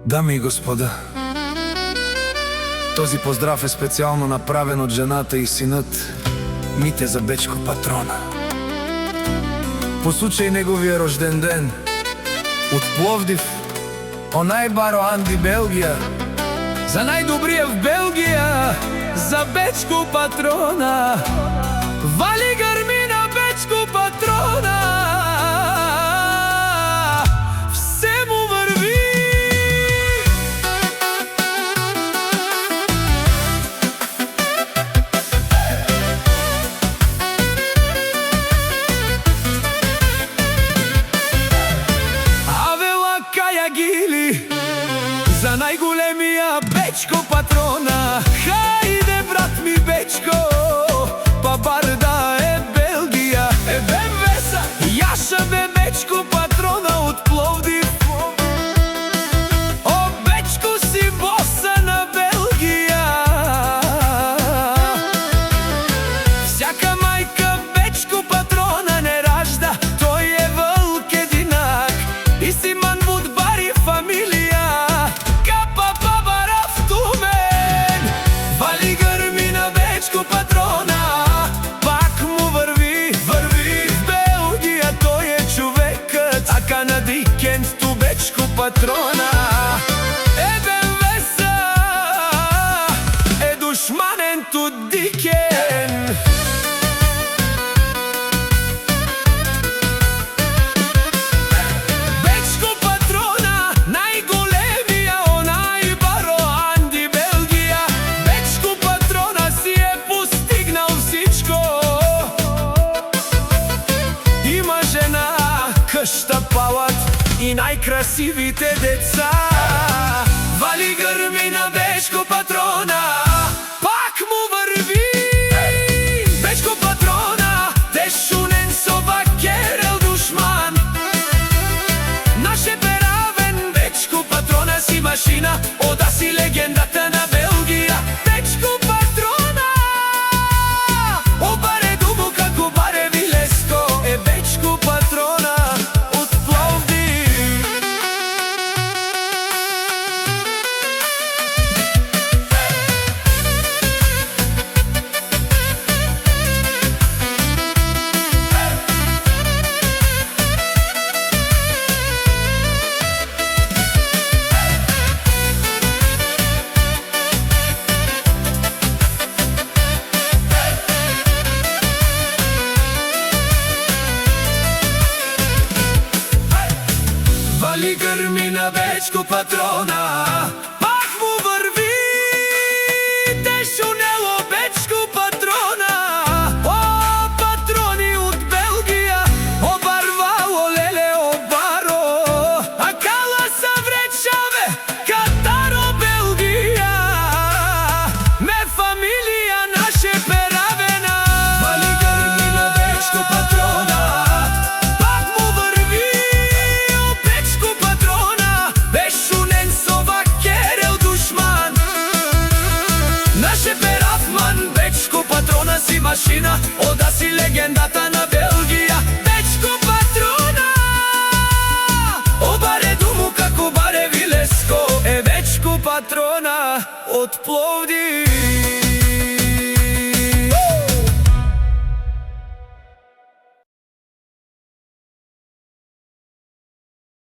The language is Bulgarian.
Дами и господа, този поздрав е специално направен от жената и синът Мите за Бечко Патрона. По случай неговия рожден ден, от Пловдив, онай баро Анди Белгия, за най-добрия в Белгия, за Бечко Патрона. Вали гърми на Бечко Патрона, все му върви. Авела кая гили за най-големия Бечко Патрона. Хайде, брат ми Бечко, па барда е Белгия. Бе веса, яша бе Бечко Патрона от Пловдив. О, Бечко си боса на Белгия. Всяка майка Бечко Патрона не ражда, той е вълк единак и си манвуд бари фамилия. Капа бабара в Тумен, вали гърми на Бечко Патрона. Пак му върви, върви в Белгия, той е човекът, а канадикент ту Бечко Патрона. Бе веса, е душманен ту дикен. Бечко Патрона, най-големия, онай баро Анди Белгия. Бечко Патрона си е постигнал всичко. Има жена, къща, палат и най-красивите деца. Вали гърми на Бечко Патрона, пак му върви. Бечко Патрона, дешунен собакерел душман. Наше перавен Бечко Патрона си машина, ода си легендата на Белгия. Бечко Патрона, обаре думо како баре Вилеско, е Бечко Патрона от Пловдив. Вали гърми на Бечко Патрона, пак му върви. Дешунело Бечко Патрона. О, патрони от Белгия, обарвало леле обаро. Акала съвречаве, Катаро Белгия. Ме фамилия наше перавена. Вали гърми на Бечко Патрона, пак му върви. О, Бечко Патрона, бешунен собакерел душман. Наше перавман Бечко Патрона си машина, ода си легендата на Белгия. Бечко Патрона, обаре думо како баре Вилеско, е Бечко Патрона от Пловдив.